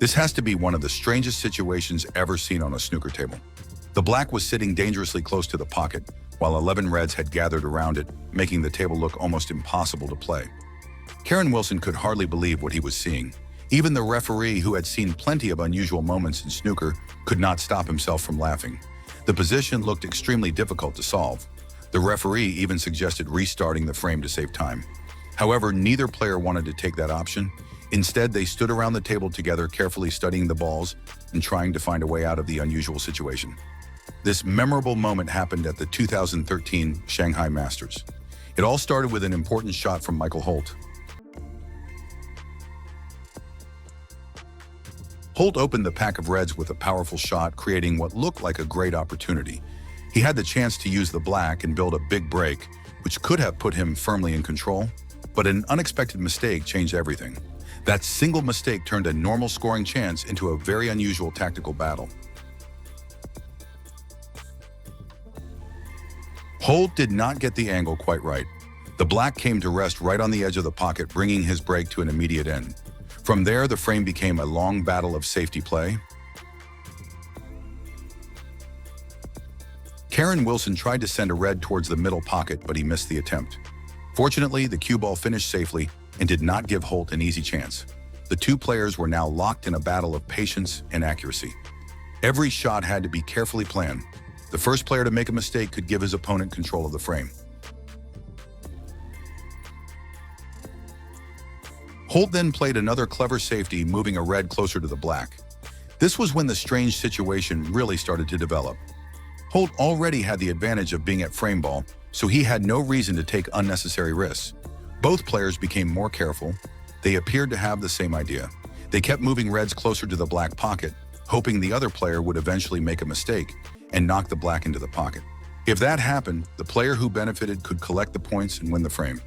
This has to be one of the strangest situations ever seen on a snooker table. The black was sitting dangerously close to the pocket, while 11 reds had gathered around it, making the table look almost impossible to play. Keren Wilson could hardly believe what he was seeing. Even the referee, who had seen plenty of unusual moments in snooker, could not stop himself from laughing. The position looked extremely difficult to solve. The referee even suggested restarting the frame to save time. However, neither player wanted to take that option. Instead, they stood around the table together, carefully studying the balls and trying to find a way out of the unusual situation. This memorable moment happened at the 2013 Shanghai Masters. It all started with an important shot from Michael Holt. Holt opened the pack of reds with a powerful shot, creating what looked like a great opportunity. He had the chance to use the black and build a big break, which could have put him firmly in control, but an unexpected mistake changed everything. That single mistake turned a normal scoring chance into a very unusual tactical battle. Holt did not get the angle quite right. The black came to rest right on the edge of the pocket, bringing his break to an immediate end. From there, the frame became a long battle of safety play. Keren Wilson tried to send a red towards the middle pocket, but he missed the attempt. Fortunately, the cue ball finished safely and did not give Holt an easy chance. The two players were now locked in a battle of patience and accuracy. Every shot had to be carefully planned. The first player to make a mistake could give his opponent control of the frame. Holt then played another clever safety, moving a red closer to the black. This was when the strange situation really started to develop. Holt already had the advantage of being at frame ball, so he had no reason to take unnecessary risks. Both players became more careful. They appeared to have the same idea. They kept moving reds closer to the black pocket, hoping the other player would eventually make a mistake and knock the black into the pocket. If that happened, the player who benefited could collect the points and win the frame.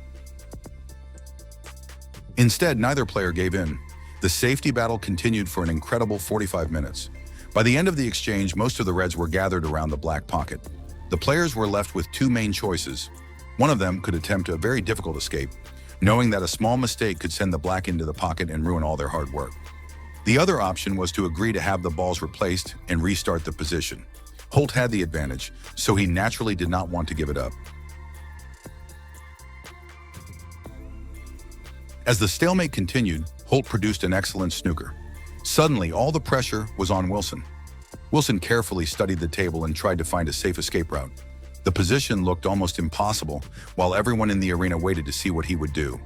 Instead, neither player gave in. The safety battle continued for an incredible 45 minutes. By the end of the exchange, most of the reds were gathered around the black pocket. The players were left with two main choices. One of them could attempt a very difficult escape, knowing that a small mistake could send the black into the pocket and ruin all their hard work. The other option was to agree to have the balls replaced and restart the position. Holt had the advantage, so he naturally did not want to give it up. As the stalemate continued, Holt produced an excellent snooker. Suddenly, all the pressure was on Wilson. Wilson carefully studied the table and tried to find a safe escape route. The position looked almost impossible, while everyone in the arena waited to see what he would do.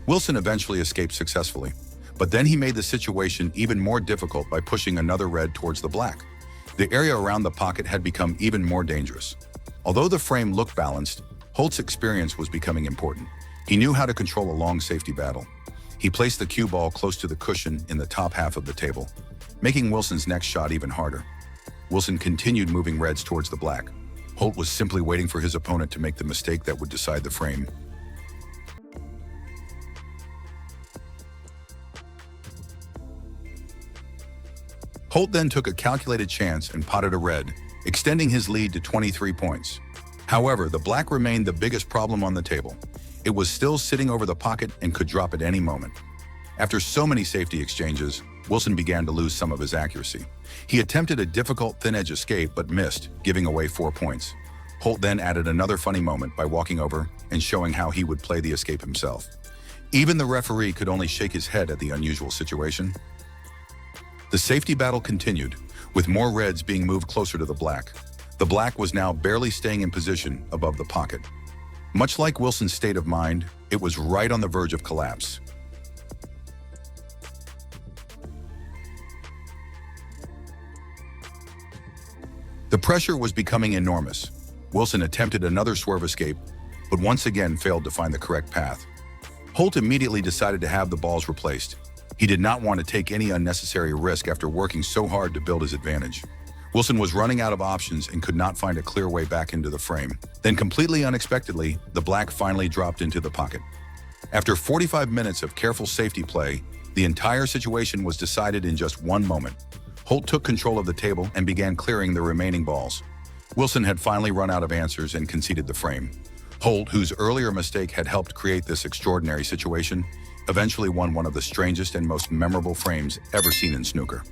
Wilson eventually escaped successfully, but then he made the situation even more difficult by pushing another red towards the black. The area around the pocket had become even more dangerous. Although the frame looked balanced, Holt's experience was becoming important. He knew how to control a long safety battle. He placed the cue ball close to the cushion in the top half of the table, making Wilson's next shot even harder. Wilson continued moving reds towards the black. Holt was simply waiting for his opponent to make the mistake that would decide the frame. Holt then took a calculated chance and potted a red, extending his lead to 23 points. However, the black remained the biggest problem on the table. It was still sitting over the pocket and could drop at any moment. After so many safety exchanges, Wilson began to lose some of his accuracy. He attempted a difficult thin-edge escape but missed, giving away 4 points. Holt then added another funny moment by walking over and showing how he would play the escape himself. Even the referee could only shake his head at the unusual situation. The safety battle continued, with more reds being moved closer to the black. The black was now barely staying in position above the pocket. Much like Wilson's state of mind, it was right on the verge of collapse. The pressure was becoming enormous. Wilson attempted another swerve escape, but once again failed to find the correct path. Holt immediately decided to have the balls replaced. He did not want to take any unnecessary risk after working so hard to build his advantage. Wilson was running out of options and could not find a clear way back into the frame. Then, completely unexpectedly, the black finally dropped into the pocket. After 45 minutes of careful safety play, the entire situation was decided in just one moment. Holt took control of the table and began clearing the remaining balls. Wilson had finally run out of answers and conceded the frame. Holt, whose earlier mistake had helped create this extraordinary situation, eventually won one of the strangest and most memorable frames ever seen in snooker.